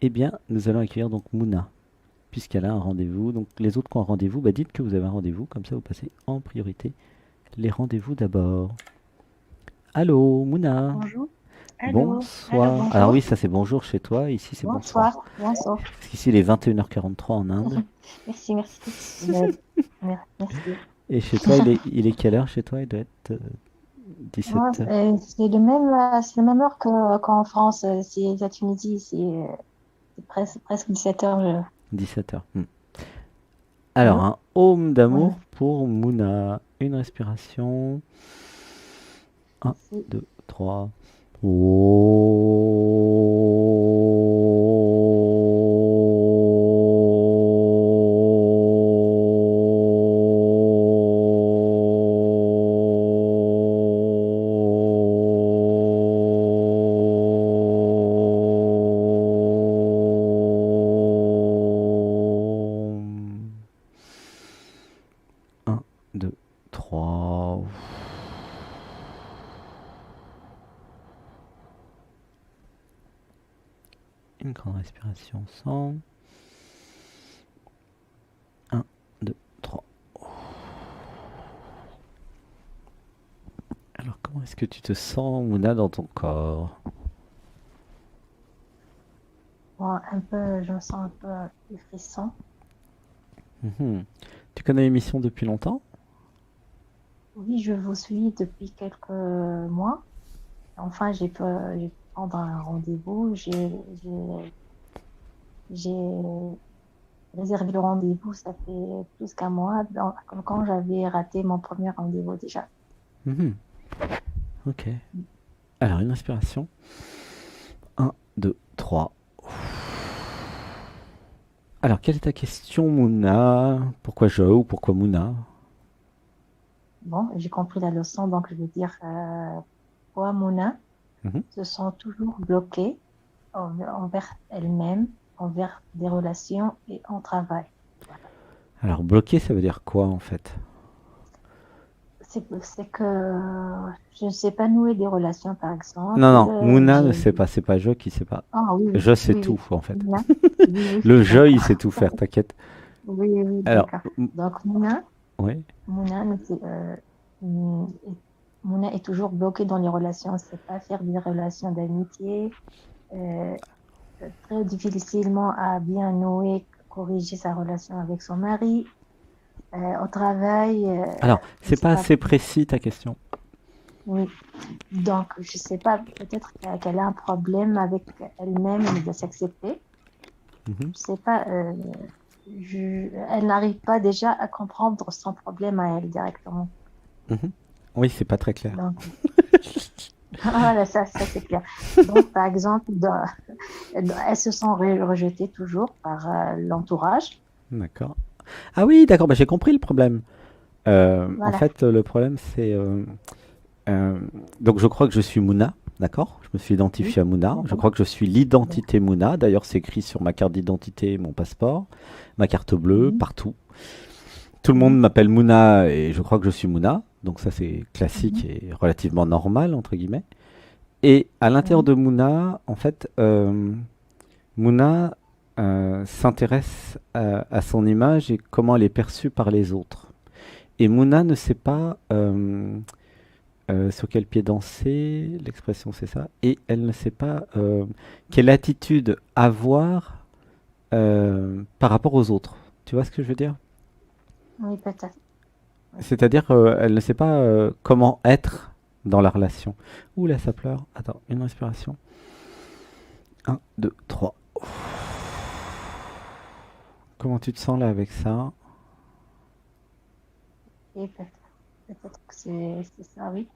Eh bien, nous allons accueillir donc Mouna, puisqu'elle a un rendez-vous. Donc les autres qui ont un rendez-vous, bah dites que vous avez un rendez-vous, comme ça vous passez en priorité les rendez-vous d'abord. Allô, Mouna. Bonjour. Allô, Bonsoir. Alors bonjour. oui, ça c'est bonjour chez toi, ici c'est bonsoir. Bonsoir, bonsoir. Parce qu'ici il est 21h43 en Inde. Merci, merci. Merci. Et chez toi, il est quelle heure chez toi? Il doit être Ouais, 17h. c'est le même heure qu'en France. C'est la Tunisie, c'est presque 17 heures. 17h. Alors, Allô? un home d'amour Ouais, pour Mouna. Une respiration. Un, merci. 2, 3. Un, 2, 3. Une grande respiration ensemble. Un, 2, 3. Alors, comment est-ce que tu te sens, Mouna, dans ton corps? Bon, un peu, je me sens un peu des frissons. Mhm. Tu connais l'émission depuis longtemps? Oui, je vous suis depuis quelques mois. Enfin, j'ai pu prendre un rendez-vous. J'ai réservé le rendez-vous, ça fait plus qu'un mois, quand j'avais raté mon premier rendez-vous déjà. Mhm. Ok. Alors, une respiration. Un, 2, 3. Alors, quelle est ta question, Mouna? Pourquoi je ou pourquoi Mouna? Bon, j'ai compris la leçon, donc je vais dire, toi, Mona, Mhm. se sent toujours bloquée envers elle-même, envers des relations et en travail. Voilà. Alors, bloqué, ça veut dire quoi en fait? C'est que je ne sais pas nouer des relations, par Non, exemple. non, Mouna ne sait pas, c'est pas je qui sait pas. Ah oui, oui, Je sais oui, tout oui. en fait. Mona, oui, oui, Le je, il d'accord. sait tout faire, t'inquiète. Oui, oui, oui, Alors, d'accord. Donc, Mona, oui. Mouna, mm, Mouna est toujours bloquée dans les relations. Elle ne sait pas faire des relations d'amitié. euh, Très difficilement à bien nouer, corriger sa relation avec son mari. Au travail, Alors, je ne c'est sais pas pas. assez précis ta question. Oui. Donc, je ne sais pas, peut-être qu'elle a un problème avec elle-même de s'accepter. Mhm, Je sais pas. Elle n'arrive pas déjà à comprendre son problème à elle directement. mhm. Oui, c'est pas très clair. Donc, voilà, ça c'est clair. Donc, par exemple, elles se sont rejetées toujours par l'entourage. D'accord. Ah oui, d'accord, bah, j'ai compris le problème. En Voilà. fait, le problème, c'est euh, donc je crois que je suis Mouna, d'accord? Je me suis Oui, identifié à Mouna. Je d'accord. crois que je suis l'identité Mouna. D'ailleurs, c'est écrit sur ma carte d'identité, mon passeport, ma carte bleue, Mhm, partout. Tout le monde mhm, m'appelle Mouna et je crois que je suis Mouna. Donc ça, c'est classique mhm, et relativement normal, entre guillemets. Et à l'intérieur mhm. de Mouna, en fait, Mouna s'intéresse à son image et comment elle est perçue par les autres. Et Mouna ne sait pas sur quel pied danser, l'expression c'est ça, et elle ne sait pas quelle attitude avoir par rapport aux autres. Tu vois ce que je veux dire? Oui, peut-être. Oui. C'est-à-dire qu'elle ne sait pas comment être dans la relation. Ouh là, ça pleure. Attends, une respiration. Un, 2, 3. Comment tu te sens là avec ça? Et peut-être que c'est ça, oui.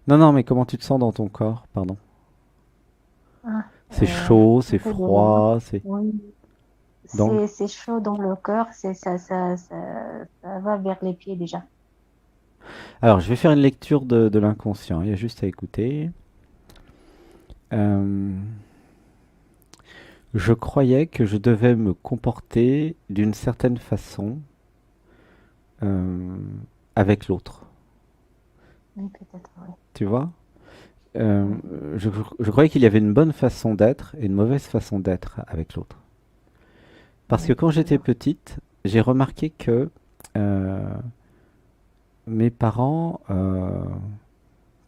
Non, non, mais comment tu te sens dans ton corps? Pardon. Ah, C'est chaud, un c'est peu douloureux. froid, c'est Oui, dans le... c'est chaud dans le cœur, ça va vers les pieds déjà. Alors, je vais faire une lecture de l'inconscient. Il y a juste à écouter. Euh, je croyais que je devais me comporter d'une certaine façon euh, avec l'autre. Oui, peut-être, oui. Tu vois? euh, Mm. je croyais qu'il y avait une bonne façon d'être et une mauvaise façon d'être avec l'autre. Parce que Oui, quand je j'étais vois. petite, j'ai remarqué que euh, mes parents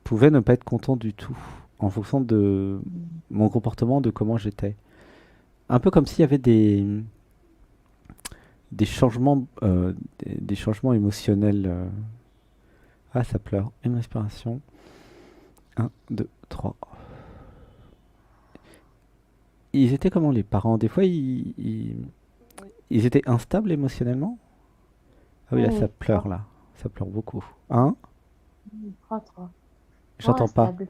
pouvaient ne pas être contents du tout en fonction de Mm. mon comportement, de comment j'étais. Un peu comme s'il y avait des changements, des changements émotionnels. Ah, ça pleure. Une respiration. Un, 2, 3. Ils étaient comment les parents? Des fois, ils étaient instables émotionnellement? Ah oui, là, ça Oui, pleure, là. Ça pleure beaucoup. Hein? trop, trop, trop J'entends pas. instable.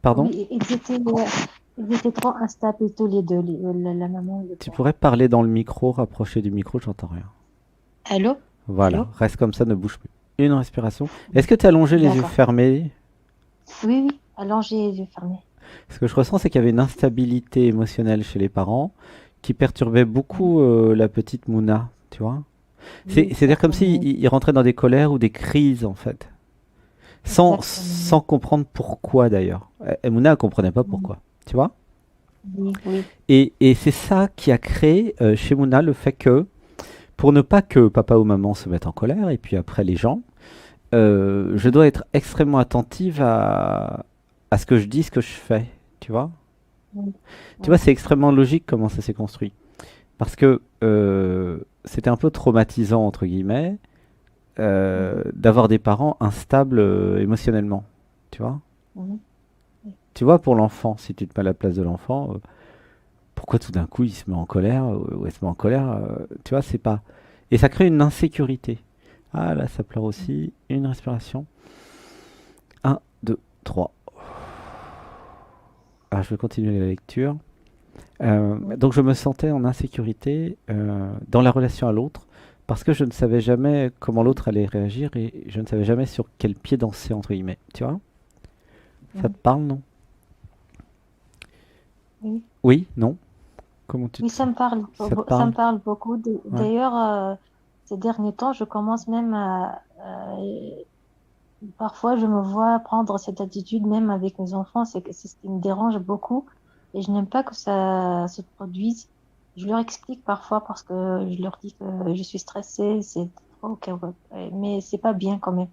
Pardon? Oui, ils étaient trop instables tous les deux, la maman et le Tu père. pourrais parler dans le micro, rapprocher du micro, j'entends rien. Allô? Voilà, Allô? reste comme ça, ne bouge plus. Une respiration. Est-ce que tu as allongé les yeux D'accord. fermés? Oui, oui. Allongez les yeux fermés. Ce que je ressens, c'est qu'il y avait une instabilité émotionnelle chez les parents qui perturbait Mhm. beaucoup la petite Mouna, tu vois? Oui, C'est-à-dire comme s'ils certainement. ils rentraient dans des colères ou des crises, en fait. Sans Exactement. comprendre pourquoi, d'ailleurs. Et Mouna, elle comprenait pas Oui, pourquoi, tu vois? oui, oui. Et c'est ça qui a créé chez Mouna le fait que, pour ne pas que papa ou maman se mettent en colère, et puis après les gens, je Mhm. dois être extrêmement attentive à ce que je dis, ce que je fais, tu vois? Oui, Tu vois, oui. c'est extrêmement logique comment ça s'est construit. Parce que c'était un peu traumatisant, entre guillemets, Mhm. d'avoir des parents instables émotionnellement, tu vois? Mhm. Oui, Tu vois, pour l'enfant, si tu te mets à la place de l'enfant, pourquoi tout d'un coup il se met en colère ou elle se met en colère, tu vois, c'est pas. Et ça crée une insécurité. Ah là, ça pleure aussi. Une respiration. Un, 2, 3. Ah, je vais continuer la lecture. oui, Donc je me sentais en insécurité dans la relation à l'autre parce que je ne savais jamais comment l'autre allait réagir et je ne savais jamais sur quel pied danser entre guillemets. Tu vois? Ça te oui. parle, non? Oui, Oui, non? Comment tu oui, te sens? Ça te ça parle? me parle beaucoup. Ouais. D'ailleurs, ces derniers temps, je commence même parfois, je me vois prendre cette attitude même avec mes enfants. C'est ce qui me dérange beaucoup et je n'aime pas que ça se produise. Je leur explique parfois parce que je leur dis que je suis stressée, c'est trop chaotique, mais c'est pas bien quand même.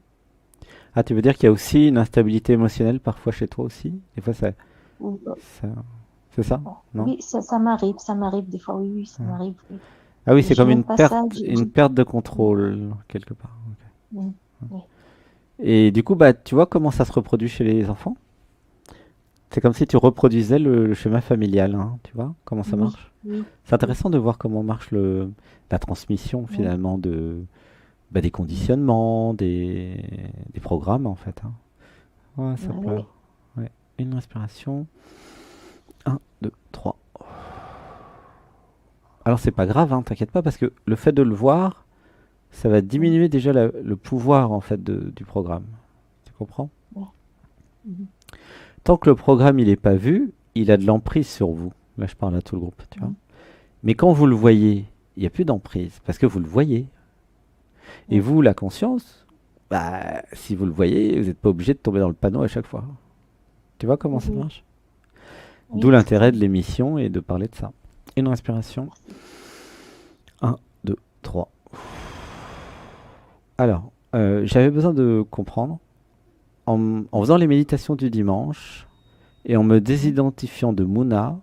Ah, tu veux dire qu'il y a aussi une instabilité émotionnelle parfois chez toi aussi? Des fois, Ou- ça- c'est ça? bon, Non? oui, ça m'arrive des fois. Oui, oui, ça Ouais. m'arrive. Oui. Ah oui, Et c'est je comme n'aime pas ça. une perte de contrôle quelque part. Mm, oui, Et du coup, bah, tu vois comment ça se reproduit chez les enfants? C'est comme si tu reproduisais le schéma familial, hein, tu vois comment ça oui, marche? oui, C'est oui, intéressant de voir comment marche la transmission oui, finalement bah, des conditionnements, des programmes en fait, hein. Ouais, ça pleure. oui, Ouais. Une respiration. Un, 2, 3. Alors c'est pas grave, hein, t'inquiète pas, parce que le fait de le voir, ça va oui, diminuer déjà le pouvoir en fait du programme. Tu comprends? oui, mhm, Tant que le programme il est pas vu, il a de l'emprise sur vous. Là je parle à tout le groupe, tu vois. oui, Mais quand vous le voyez, il n'y a plus d'emprise, parce que vous le voyez. Et oui, vous, la conscience, bah, si vous le voyez, vous n'êtes pas obligé de tomber dans le panneau à chaque fois. Tu vois comment ça oui, marche? D'où oui, l'intérêt de certainement. l'émission et de parler de ça. Une respiration. Merci. Un, 2, 3. Alors, j'avais besoin de comprendre, en faisant les méditations du dimanche et en me Mhm, désidentifiant de Mouna,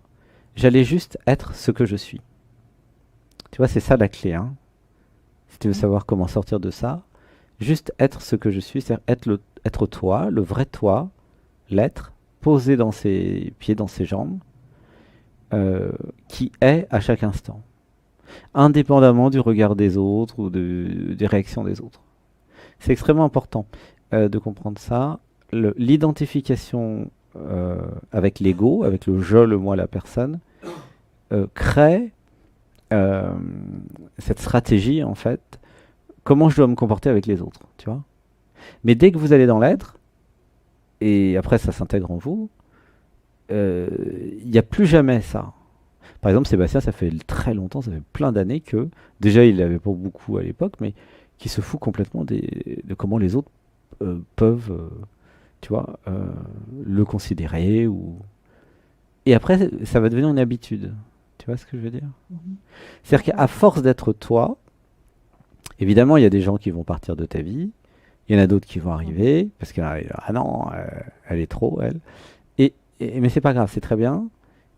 j'allais juste être ce que je suis. Tu vois, c'est ça la clé, hein. Si tu veux mhm, savoir comment sortir de ça, juste être ce que je suis, c'est-à-dire être toi, le vrai toi, l'être, posé dans ses pieds, dans ses jambes, euh, qui est à chaque instant, indépendamment du regard des autres ou des réactions des autres. C'est extrêmement important de comprendre ça. L'identification avec l'ego, avec le je, le moi, la personne, crée euh, cette stratégie en fait. Comment je dois me comporter avec les autres, tu vois? Mais dès que vous allez dans l'être, et après ça s'intègre en vous, il n'y a plus jamais ça. Par exemple, Sébastien, ça fait très longtemps, ça fait plein d'années que, déjà il n'avait pas beaucoup à l'époque, mais qui se fout complètement de comment les autres peuvent, tu vois, le considérer et après, ça va devenir une habitude. Tu vois ce que je veux dire? Mhm. C'est-à-dire qu'à D'accord. force d'être toi, évidemment, il y a des gens qui vont partir de ta vie, il y en a d'autres qui vont Mhm. arriver, parce que ah non, elle est trop, elle. Mais c'est pas grave, c'est très bien.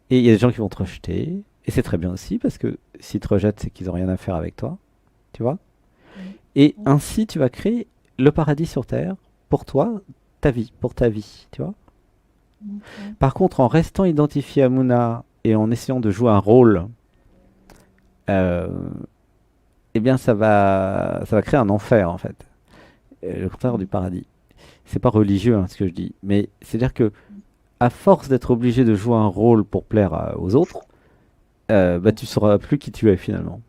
Et il y a des gens qui vont te rejeter, et c'est très bien aussi, parce que s'ils te rejettent, c'est qu'ils ont rien à faire avec toi, tu vois. Mhm. Et Oui. ainsi, tu vas créer le paradis sur Terre pour toi, pour ta vie, tu vois. Mhm. Oui. Par contre, en restant identifié à Mouna et en essayant de jouer un rôle, euh, eh bien, ça va créer un enfer, en fait. Le contraire du Mhm. paradis. C'est pas religieux, hein, ce que je dis, mais c'est-à-dire que à force d'être obligé de jouer un rôle pour plaire aux autres, bah, Oui. tu sauras plus qui tu es finalement.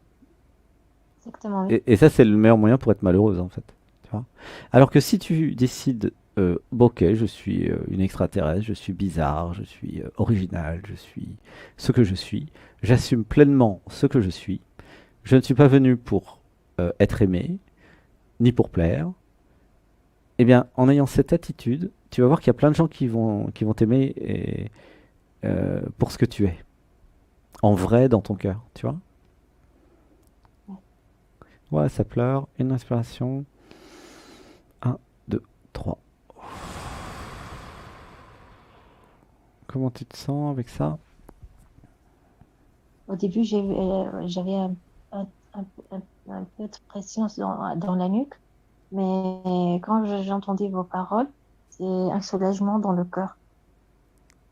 Exactement, oui. Et ça, c'est le meilleur moyen pour être malheureuse, en fait. Tu vois. Alors que si tu décides, bon, ok, je suis une extraterrestre, je suis bizarre, je suis original, je suis ce que je suis, j'assume pleinement ce que je ne suis pas venu pour être aimé, ni pour plaire, eh bien, en ayant cette attitude, tu vas voir qu'il y a plein de gens qui vont t'aimer pour ce que tu es, en vrai, dans ton cœur, tu vois. Oui. Ouais, ça pleure, une inspiration, un, 2, 3. Comment tu te sens avec ça? Au début, j'avais un peu de pression dans la nuque, mais quand j'entendais vos paroles, c'est un soulagement dans le cœur.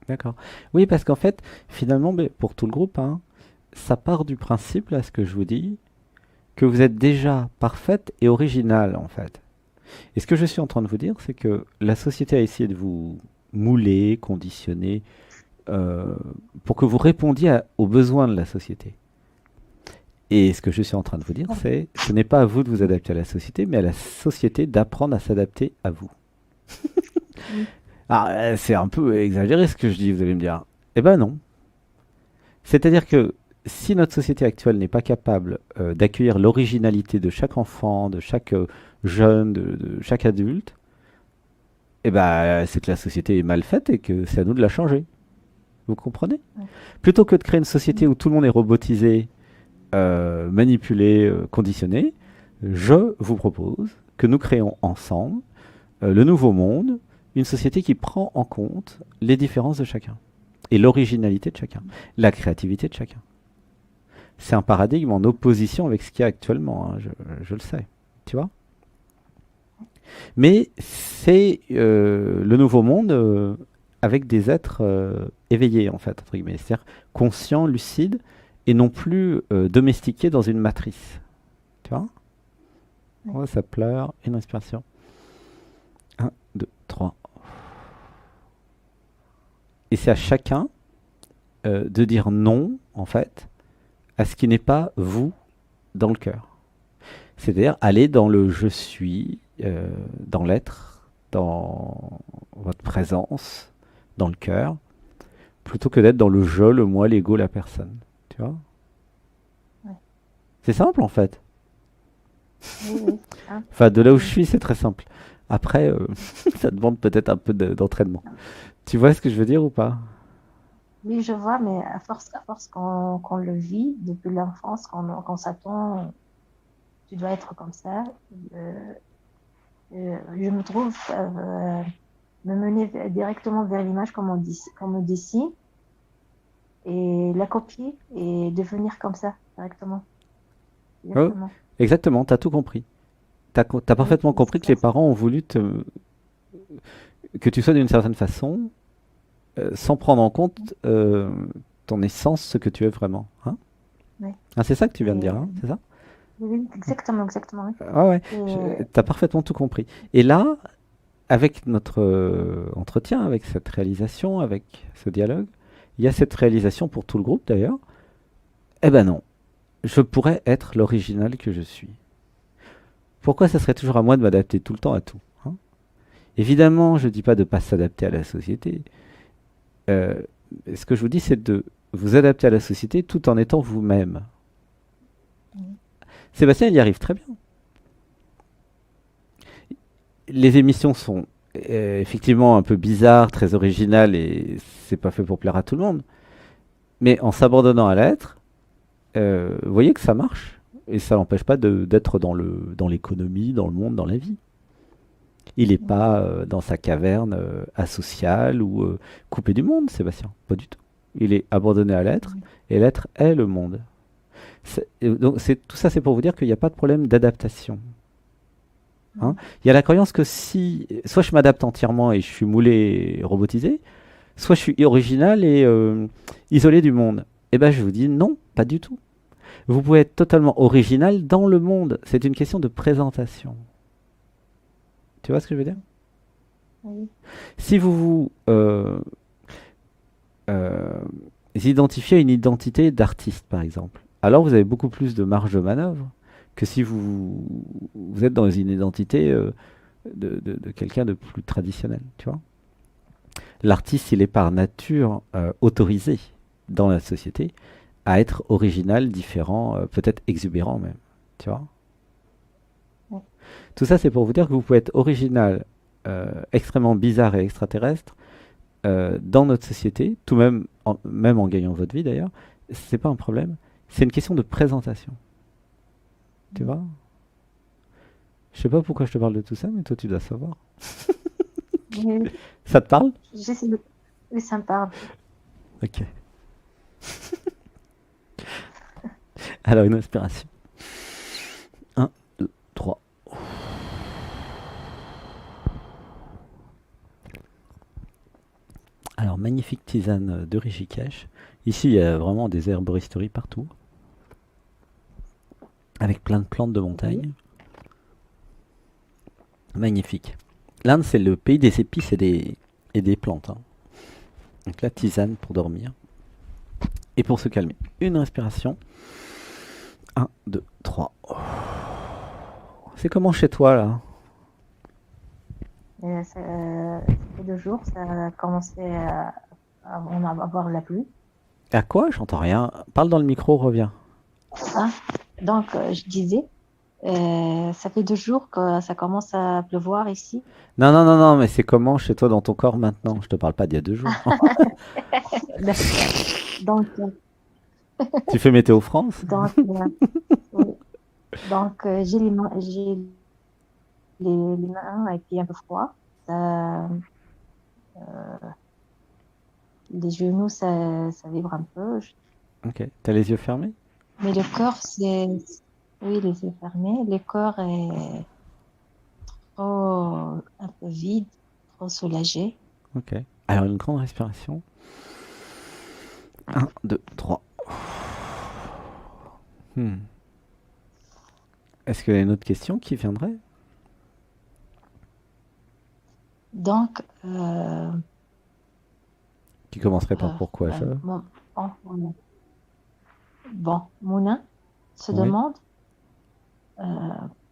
D'accord. Oui, parce qu'en fait, finalement, mais pour tout le groupe, hein, ça part du principe, là, ce que je vous dis, que vous êtes déjà parfaite et originale, en fait. Et ce que je suis en train de vous dire, c'est que la société a essayé de vous mouler, conditionner, euh, pour que vous répondiez aux besoins de la société. Et ce que je suis en train de vous dire, Ah, c'est, ce n'est pas à vous de vous adapter à la société, mais à la société d'apprendre à s'adapter à vous. oui. Ah, c'est un peu exagéré ce que je dis, vous allez me dire. Eh ben non. C'est-à-dire que si notre société actuelle n'est pas capable d'accueillir l'originalité de chaque enfant, de chaque jeune, de chaque adulte, eh ben, c'est que la société est mal faite et que c'est à nous de la changer. Vous comprenez? Oui. Plutôt que de créer une société Oui. où tout le monde est robotisé, manipulé, conditionné, je vous propose que nous créons ensemble le nouveau monde, une société qui prend en compte les différences de chacun et l'originalité de chacun, la créativité de chacun. C'est un paradigme en opposition avec ce qu'il y a actuellement, hein, je le sais, tu vois. Mais c'est le nouveau monde avec des êtres éveillés, en fait, entre guillemets, c'est-à-dire conscients, lucides, et non plus domestiqués dans une matrice. Tu vois? Oui. Ouais, ça pleure, une inspiration. Un, 2, 3. Et c'est à chacun de dire non, en fait, à ce qui n'est pas vous dans le cœur. C'est-à-dire aller dans le je suis, dans l'être, dans votre présence, dans le cœur, plutôt que d'être dans le je, le moi, l'ego, la personne. Tu vois? Oui. C'est simple en fait. Oui, oui, c'est ça. Enfin, de là où je Oui. suis, c'est très simple. Après, ça demande peut-être un peu d'entraînement. Tu vois ce que je veux dire ou pas? Oui, je vois, mais à force qu'on le vit depuis l'enfance, qu'on s'attend, tu dois être comme ça. euh, je me trouve me mener directement vers l'image comme on dessine et la copier et devenir comme ça directement. Oh, Exactement. exactement, t'as tout compris. T'as Oui, parfaitement oui, c'est compris que ça. les parents ont voulu que tu sois d'une certaine façon, sans prendre en compte ton essence, ce que tu es vraiment. Hein. Oui. Ah, c'est ça que tu viens de Et, dire, hein, c'est ça? oui, exactement, exactement. Oui. Ouais, ouais, Et, t'as parfaitement tout compris. Et là, avec notre entretien, avec cette réalisation, avec ce dialogue, il y a cette réalisation pour tout le groupe d'ailleurs. Eh ben non, je pourrais être l'original que je suis. Pourquoi ça serait toujours à moi de m'adapter tout le temps à tout, hein? Évidemment, je ne dis pas de ne pas s'adapter à la société. Euh, Ce que je vous dis, c'est de vous adapter à la société tout en étant vous-même. Sébastien, il y arrive très bien. Les émissions sont effectivement un peu bizarre, très original et c'est pas fait pour plaire à tout le monde. Mais en s'abandonnant à l'être, vous voyez que ça marche et ça n'empêche pas d'être dans l'économie, dans le monde, dans la vie. Il n'est pas dans sa caverne asociale ou coupé du monde, Sébastien. Pas du tout. Il est abandonné à l'être et l'être est le monde. Tout ça, c'est pour vous dire qu'il n'y a pas de problème d'adaptation. Hein. Il y a la croyance que si, soit je m'adapte entièrement et je suis moulé et robotisé, soit je suis original et isolé du monde. Eh ben, je vous dis non, pas du tout. Vous pouvez être totalement original dans le monde. C'est une question de présentation. Tu vois ce que je veux dire? Oui. Si vous euh, identifiez une identité d'artiste, par exemple, alors vous avez beaucoup plus de marge de manœuvre que si vous êtes dans une identité de quelqu'un de plus traditionnel, tu vois. L'artiste, il est par nature autorisé dans la société à être original, différent, peut-être exubérant même, tu vois. Oui. Tout ça, c'est pour vous dire que vous pouvez être original, extrêmement bizarre et extraterrestre dans notre société, tout même en gagnant votre vie d'ailleurs. C'est pas un problème. C'est une question de présentation, tu vois. Je sais pas pourquoi je te parle de tout ça, mais toi, tu dois savoir. Oui, Ça te parle? j'essaie de... Oui, ça me parle. Ok. Alors, une inspiration. Un, 2, 3. Alors, magnifique tisane de Rishikesh. Ici, il y a vraiment des herboristeries partout, avec plein de plantes de Oui. montagne. Magnifique. L'Inde, c'est le pays des épices et des plantes. Hein. Donc la tisane pour dormir et pour se calmer. Une respiration. Un, 2, 3. C'est comment chez toi là? Et ça fait 2 jours, ça a commencé on a avoir la pluie. À quoi? J'entends rien. Parle dans le micro, reviens. Hein. Donc, je disais, ça fait 2 jours que ça commence à pleuvoir ici. Non, non, non, non, mais c'est comment chez toi dans ton corps maintenant? Je te parle pas d'il y a 2 jours. D'accord. Donc, Tu fais Météo France? donc, oui. Donc, j'ai les mains et puis un peu froid. Ça, les genoux, ça vibre un peu. Ok. T'as les yeux fermés? Mais le corps, oui, les yeux fermés. Le corps est trop, un peu vide, trop soulagé. Ok. Alors une grande respiration. Un, 2, 3. Est-ce qu'il y a une autre question qui viendrait? Donc, Qui commencerait par pourquoi ça? bon, bon, Mouna se Oui. demande euh,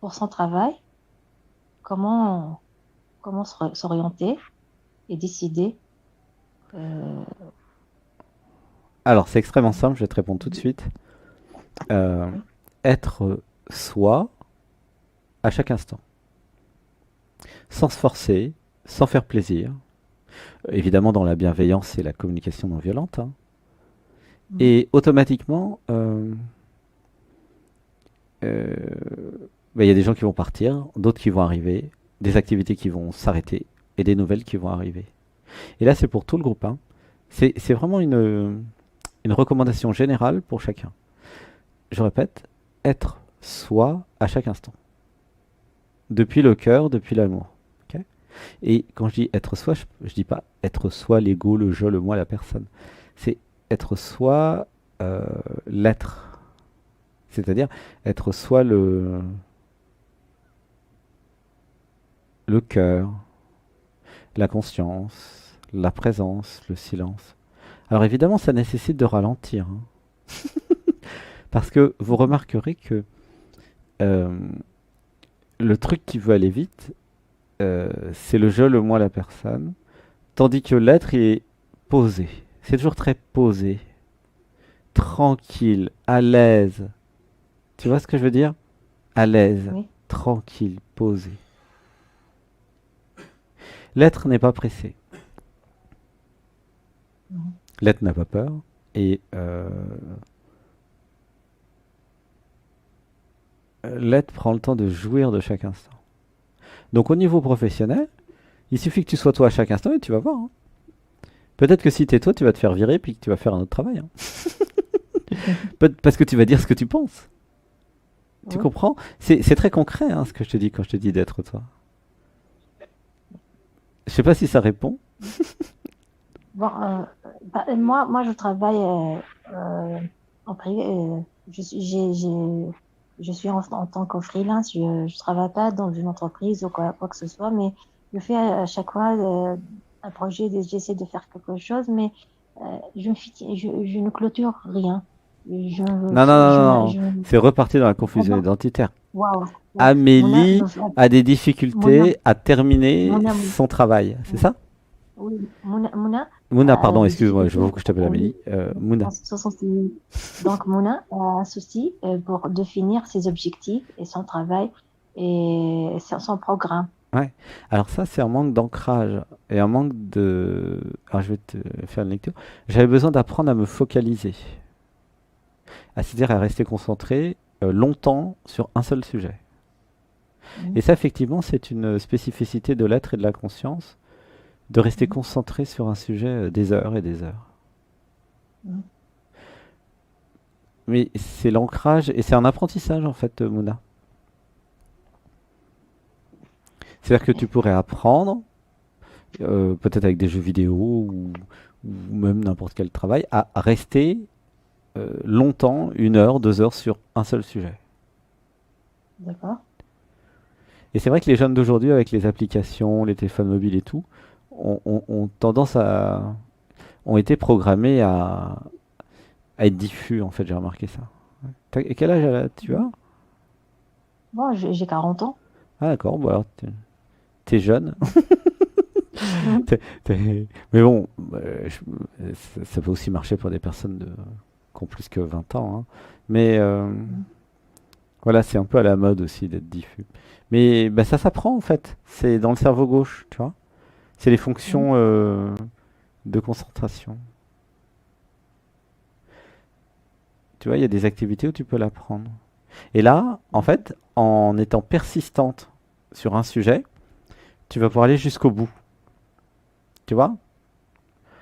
pour son travail comment, comment s'orienter et décider. euh, Alors c'est extrêmement simple, je vais te répondre tout de suite. Euh, oui, être soi à chaque instant. Sans se forcer, sans faire plaisir. Évidemment dans la bienveillance et la communication non violente. Hein. mhm, Et automatiquement, euh, bah, y a des gens qui vont partir, d'autres qui vont arriver, des activités qui vont s'arrêter et des nouvelles qui vont arriver. Et là, c'est pour tout le groupe. Hein. C'est vraiment une recommandation générale pour chacun. Je répète, être soi à chaque instant. Depuis le cœur, depuis l'amour. Ok. Et quand je dis être soi, je ne dis pas être soi, l'ego, le je, le moi, la personne. C'est être soi, euh, l'être. C'est-à-dire être soi le cœur, la conscience, la présence, le silence. Alors évidemment, ça nécessite de ralentir. Hein. Parce que vous mhm, remarquerez que euh, le truc qui veut aller vite, c'est le je, le moi, la personne. Tandis que l'être, il est posé. C'est toujours très posé, tranquille, à l'aise. Tu vois ce que je veux dire? À l'aise, oui, tranquille, posé. L'être n'est pas pressé. Mhm. L'être n'a pas peur. Et l'être prend le temps de jouir de chaque instant. Donc au niveau professionnel, il suffit que tu sois toi à chaque instant et tu vas voir, hein. Peut-être que si t'es toi, tu vas te faire virer puis que tu vas faire un autre travail, hein. Parce que tu vas dire ce que tu penses. Tu Ouais. comprends? C'est très concret, hein, ce que je te dis quand je te dis d'être toi. Je sais pas si ça répond. Bon, moi, je travaille euh, en privé. Je suis en tant que freelance. Je ne travaille pas dans une entreprise ou quoi que ce soit, mais je fais à chaque fois un projet. J'essaie de faire quelque chose, mais je ne clôture rien. Non, non, non, non, non. Je, C'est reparti dans la confusion vraiment, identitaire. waouh, waouh. Amélie a des Mona, difficultés à terminer Mona, son travail. C'est ça? oui, Mona, Mouna, pardon, des excuse-moi, je difficultés. vois que je t'appelle Amélie. Mouna. Donc, Mona a un souci pour définir ses objectifs et son travail et son programme. Ouais. Alors ça, c'est un manque d'ancrage et un manque de... Alors je vais te faire une lecture. J'avais besoin d'apprendre à me focaliser, c'est-à-dire à rester concentré longtemps sur un seul sujet. Mhm, Et ça, effectivement, c'est une spécificité de l'être et de la conscience, de rester mhm, concentré sur un sujet des heures et des heures. mhm. Mais c'est l'ancrage et c'est un apprentissage en fait, Mouna. C'est-à-dire que tu pourrais apprendre, peut-être avec des jeux vidéo ou même n'importe quel travail, à rester longtemps, 1 heure, 2 heures sur un seul sujet. D'accord. Et c'est vrai que les jeunes d'aujourd'hui, avec les applications, les téléphones mobiles et tout, ont tendance ont été programmés à être diffus, en fait, j'ai remarqué ça. Et quel âge tu Mhm. as? Bon, j'ai 40 ans. Ah d'accord, bon alors t'es jeune. Mhm. Mais bon, ça peut aussi marcher pour des personnes qui ont plus que 20 ans, hein. Mais Mhm. voilà, c'est un peu à la mode aussi d'être diffus. Mais bah, ça s'apprend en fait. C'est dans le cerveau gauche, tu vois. C'est les Mhm. fonctions de concentration. Tu vois, il y a des activités où tu peux l'apprendre. Et là, en D'accord. fait, en étant persistante sur un sujet, tu vas pouvoir aller jusqu'au bout. Tu vois?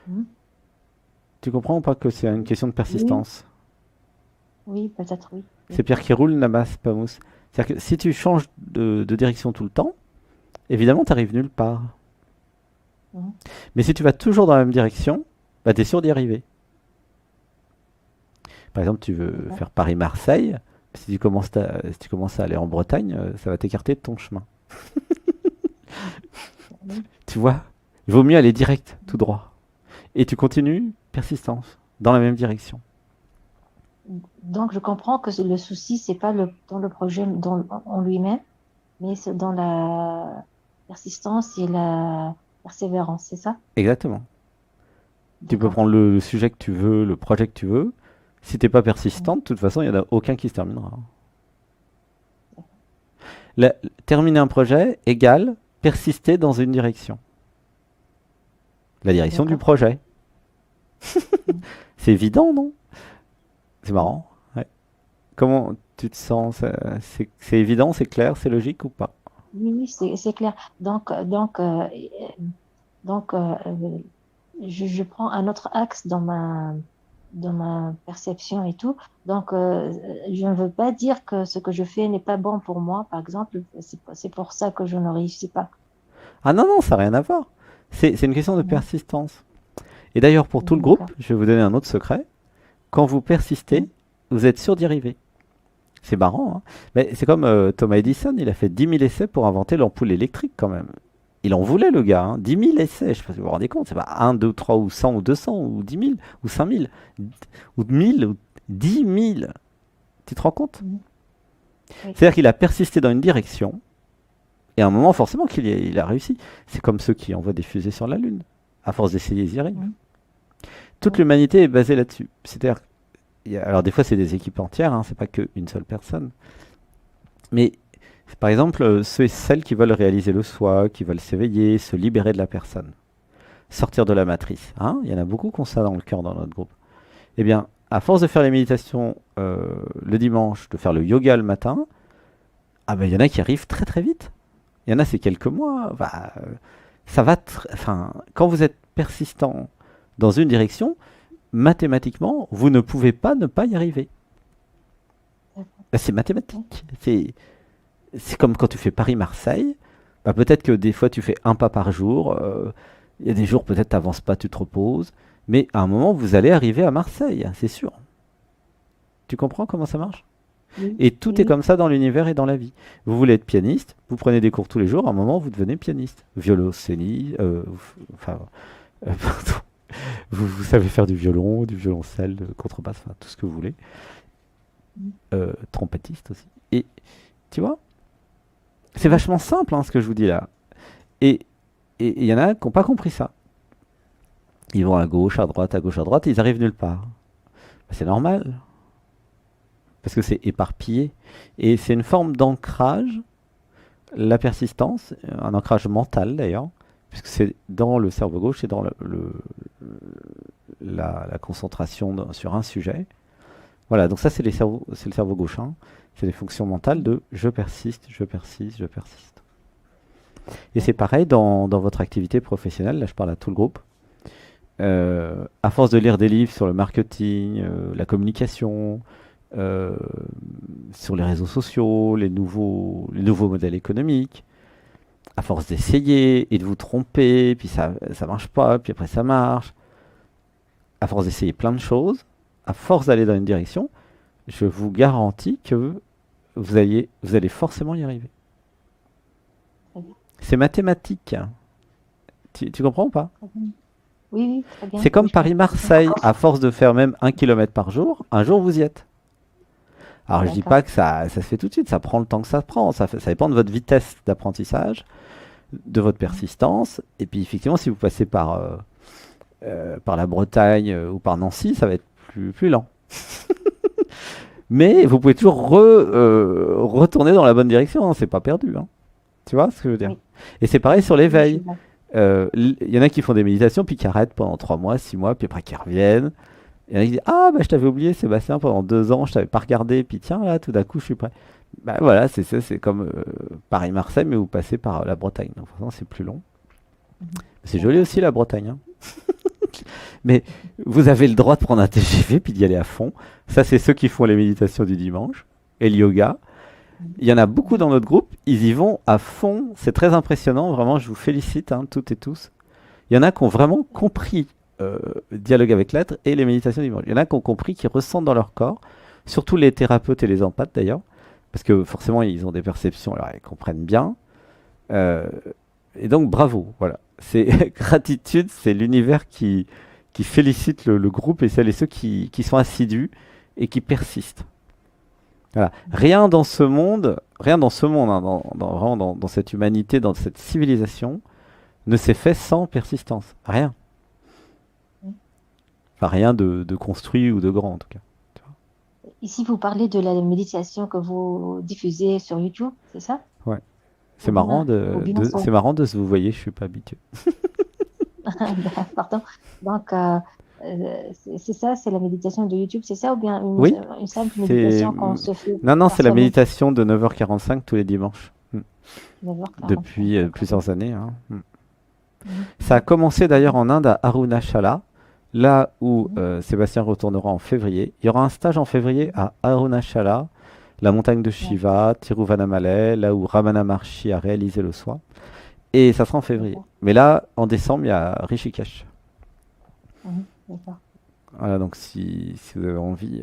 Mhm. Tu comprends ou pas que c'est une question de Oui, persistance? oui, peut-être oui. C'est Oui. pierre qui roule, n'amasse pas mousse. C'est-à-dire que si tu changes de direction tout le temps, évidemment, tu arrives nulle part. Mhm. Mais si tu vas toujours dans la même direction, bah, tu es sûr d'y arriver. Par exemple, tu veux D'accord. faire Paris-Marseille, si tu commences à aller en Bretagne, ça va t'écarter de ton chemin. Oui. Tu vois? Il vaut mieux aller direct, tout droit. Et tu continues, persistance, dans la même direction. Donc, je comprends que le souci, c'est pas dans le projet en lui-même, mais c'est dans la persistance et la persévérance, c'est ça? Exactement. Tu peux D'accord. prendre le sujet que tu veux, le projet que tu veux. Si t'es pas Mhm. persistant, de toute façon, il n'y en a aucun qui se terminera. La- Terminer un projet égale persister dans une direction. La direction du D'accord. projet. Mhm. C'est évident, non? C'est Oui, marrant. Ouais. Comment tu te sens? C'est évident, c'est clair, c'est logique ou pas? oui, oui, c'est clair. Donc je prends un autre axe dans ma perception et tout. Donc, je ne veux pas dire que ce que je fais n'est pas bon pour moi, par exemple. C'est pour ça que je ne réussis pas. Ah non, non, ça n'a rien à voir. C'est une question de Mhm. persistance. Et d'ailleurs, pour tout le groupe, D'accord. je vais vous donner un autre secret. Quand vous persistez, Mhm. vous êtes sûr d'y arriver. C'est marrant, hein. Mais c'est comme Thomas Edison, il a fait 10 000 essais pour inventer l'ampoule électrique quand même. Il en voulait le gars, hein. 10 000 essais, je ne sais pas si vous vous rendez compte, c'est pas un, 2, 3 ou 100 ou 200 ou 10 000 ou 5 000 ou 1000 ou 10 000. Tu te rends compte? Mhm. Oui. C'est-à-dire qu'il a persisté dans une direction et à un moment forcément il a réussi. C'est comme ceux qui envoient des fusées sur la Lune. À force d'essayer, ils y arrivent. Mhm. Toute Oui. l'humanité est basée là-dessus. C'est-à-dire, alors des fois c'est des équipes entières, hein, c'est pas qu'une seule personne. Mais C'est par exemple ceux et celles qui veulent réaliser le soi, qui veulent s'éveiller, se libérer de la personne, sortir de la matrice. Hein, il y en a beaucoup qui ont ça dans le cœur dans notre groupe. Eh bien, à force de faire les méditations le dimanche, de faire le yoga le matin, ah ben il y en a qui arrivent très très vite. Il y en a c'est quelques mois. Bah, ça va. Enfin, quand vous êtes persistant dans une direction, mathématiquement, vous ne pouvez pas ne pas y arriver. C'est mathématique. C'est comme quand tu fais Paris-Marseille. Bah, peut-être que des fois tu fais un pas par jour. Il y a des jours peut-être tu n'avances pas, tu te reposes. Mais à un moment, vous allez arriver à Marseille, c'est sûr. Tu comprends comment ça marche? Oui, Et tout est oui, comme ça dans l'univers et dans la vie. Vous voulez être pianiste, vous prenez des cours tous les jours, à un moment vous devenez pianiste. Violoncelliste, enfin, pardon. Vous savez faire du violon, du violoncelle, de contrebasse, enfin, tout ce que vous voulez. oui. Trompettiste aussi. Et tu vois, c'est vachement simple hein, ce que je vous dis là. Et il y en a qui n'ont pas compris ça. Ils vont à gauche, à droite, et ils arrivent nulle part. Bah, c'est normal, parce que c'est éparpillé. Et c'est une forme d'ancrage, la persistance, un ancrage mental d'ailleurs, puisque c'est dans le cerveau gauche et dans la concentration sur un sujet. Voilà, donc ça c'est le cerveau gauche. Hein. C'est les fonctions mentales de je persiste, je persiste, je persiste. Et c'est pareil dans votre activité professionnelle, là je parle à tout le groupe. À force de lire des livres sur le marketing, la communication, euh, sur les réseaux sociaux, les nouveaux modèles économiques, à force d'essayer et de vous tromper, puis ça marche pas, puis après ça marche, à force d'essayer plein de choses, à force d'aller dans une direction, je vous garantis que vous allez forcément y arriver. Très bien, C'est mathématique. Hein. Tu comprends ou pas? très bien. Oui, oui, très bien. C'est comme Oui, je comprends. Paris-Marseille, à force de faire même 1 kilomètre par jour, un jour vous y êtes. Alors je dis D'accord. pas que ça se fait tout de suite, ça prend le temps que ça prend, ça dépend de votre vitesse d'apprentissage, de votre persistance, et puis effectivement si vous passez par la Bretagne ou par Nancy, ça va être plus lent. Mais vous pouvez toujours retourner dans la bonne direction, hein, c'est pas perdu. Hein. Tu vois ce que je veux dire? Oui, Et c'est pareil sur oui, je suis l'éveil. d'accord. Il y en a qui font des méditations puis qui arrêtent pendant 3 mois, 6 mois, puis après qui reviennent. Il y en a qui disent ah bah je t'avais oublié Sébastien pendant 2 ans, je t'avais pas regardé, puis tiens là tout d'un coup je suis prêt. Bah voilà, c'est ça, c'est comme Paris-Marseille, mais vous passez par la Bretagne. Donc forcément c'est plus long. Mhm. C'est joli D'accord. aussi la Bretagne. Hein. Mais vous avez le droit de prendre un TGV puis d'y aller à fond. Ça c'est ceux qui font les méditations du dimanche et le yoga. Mhm. Il y en a beaucoup Mhm. dans notre groupe, ils y vont à fond. C'est très impressionnant, vraiment je vous félicite hein, toutes et tous. Il y en a qui ont vraiment compris dialogue avec l'être et les méditations du dimanche. Il y en a qui ont compris, qui ressentent dans leur corps, surtout les thérapeutes et les empathes d'ailleurs, parce que forcément ils ont des perceptions, alors ils comprennent bien. Euh, et donc bravo, voilà. C'est gratitude, c'est l'univers qui félicite le groupe et celles et ceux qui sont assidus et qui persistent. Voilà. Rien dans ce monde, hein, vraiment dans cette humanité, dans cette civilisation, ne s'est fait sans persistance. Rien. Mhm. Enfin, rien de construit ou de grand en tout cas. Tu Ici, vous parlez de la méditation que vous diffusez sur YouTube, c'est ça? vois. Ouais. Ou bien C'est marrant de se vous voyez, je suis pas habitué. Pardon. Donc, c'est ça, c'est la méditation de YouTube, c'est ça, ou bien Oui, une simple c'est méditation qu'on se fait non par c'est la soi-même, méditation de 9h45 tous les dimanches. d'abord Depuis d'accord. plusieurs années. Hein. Mhm, Ça a commencé d'ailleurs en Inde à Arunachala, là où mhm, Sébastien retournera en février. Il y aura un stage en février mhm. à Arunachala, la montagne de D'accord, Shiva, Tiruvannamalai, là où Ramana Maharshi a réalisé le soi. Et ça sera en février. d'accord, Mais là, en décembre, il y a Rishikesh. d'accord. Voilà, donc si vous avez envie,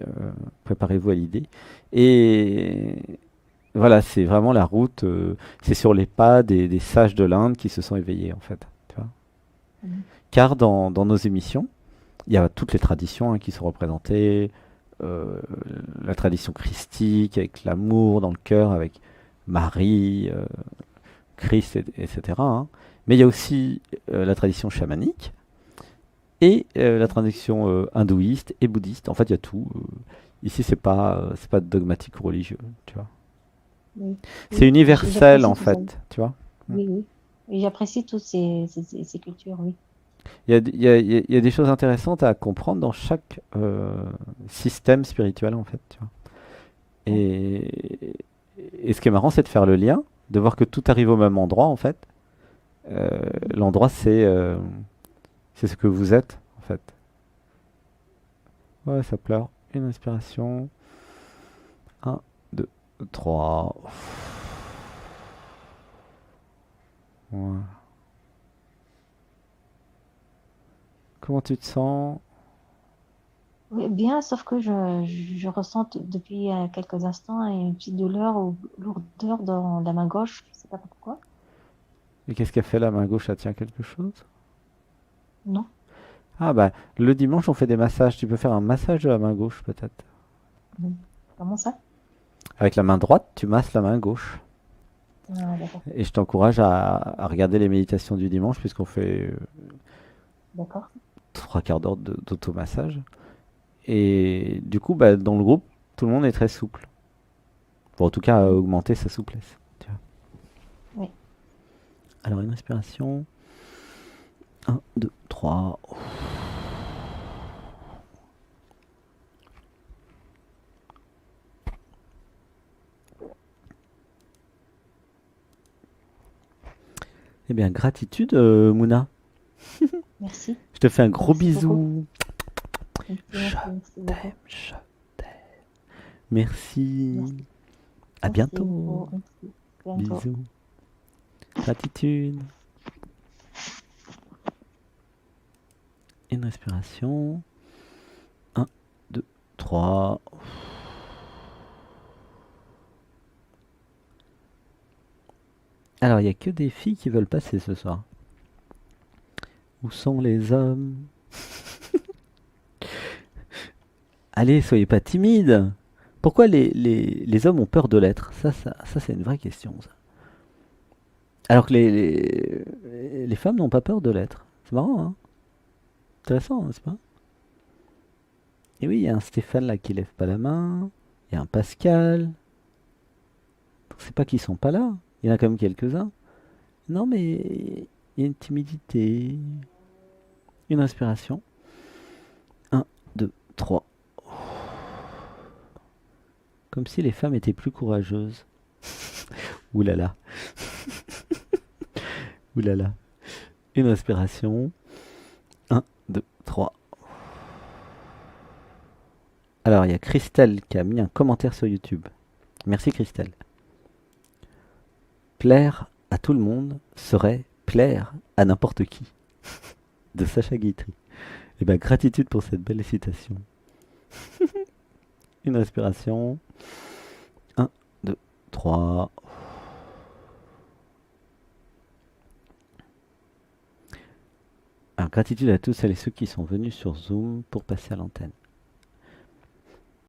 préparez-vous à l'idée. Et voilà, c'est vraiment la route, c'est sur les pas des sages de l'Inde qui se sont éveillés, en fait. Tu vois. Mhm, Car dans nos émissions, il y a toutes les traditions hein, qui sont représentées, euh, la tradition christique, avec l'amour dans le cœur, avec Marie, Christ, etc. Hein. Mais il y a aussi la tradition chamanique et la tradition hindouiste et bouddhiste. En fait, il y a tout. Ici, c'est pas dogmatique ou religieux, tu vois. Oui, C'est oui, universel en j'apprécie tout ça. fait, tu vois. Mm. Oui, oui. Et j'apprécie toutes ces cultures, oui. Il y a des choses intéressantes à comprendre dans chaque système spirituel en fait, tu vois. Ouais. Et, et ce qui est marrant, c'est de faire le lien, de voir que tout arrive au même endroit en fait. Mhm. L'endroit, c'est ce que vous êtes en fait. Ouais, ça pleure. Une inspiration. Un, 2, 3. Ouais. Comment tu te sens? Oui, bien, sauf que je ressens depuis quelques instants une petite douleur ou lourdeur dans la main gauche. Je sais pas pourquoi. Et qu'est-ce qu'a fait la main gauche? Ça tient quelque chose? Non. Ah bah, le dimanche, on fait des massages. Tu peux faire un massage de la main gauche peut-être. Mhm. Comment ça? Avec la main droite, tu masses la main gauche. Ah, d'accord. Et je t'encourage à regarder les méditations du dimanche, puisqu'on fait D'accord. 3 quarts d'heure d'automassage. Et du coup, bah, dans le groupe, tout le monde est très souple. Pour en tout cas Mhm. augmenter sa souplesse. Tu vois. Oui. Alors, une respiration. Un, 2, 3. Eh bien, gratitude, Mouna. Merci. Je te fais un gros Merci beaucoup. bisou. Merci, Je merci t'aime, beaucoup. je t'aime. Merci. Merci. À Merci bientôt. beaucoup. Merci. Bientôt. Bisous. Gratitude. Une respiration. Un, 2, 3. Alors, il n'y a que des filles qui veulent passer ce soir. Où sont les hommes? Allez, soyez pas timides. Pourquoi les hommes ont peur de l'être? Ça c'est une vraie question, ça. Alors que les femmes n'ont pas peur de l'être. C'est marrant, hein? Intéressant, n'est-ce pas? Et oui, il y a un Stéphane là qui lève pas la main. Il y a un Pascal. C'est pas qu'ils sont pas là. Il y en a quand même quelques-uns. Non, mais il y a une timidité. Une respiration. Un, 2, 3. Comme si les femmes étaient plus courageuses. Ouh là là. Ouh là là. Une respiration. Un, 2, 3. Alors, il y a Christelle qui a mis un commentaire sur YouTube. Merci Christelle. Plaire à tout le monde serait plaire à n'importe qui. De Sacha Guitry. Eh bien, gratitude pour cette belle citation. Une respiration. Un, 2, 3. Alors, gratitude à tous celles et ceux qui sont venus sur Zoom pour passer à l'antenne.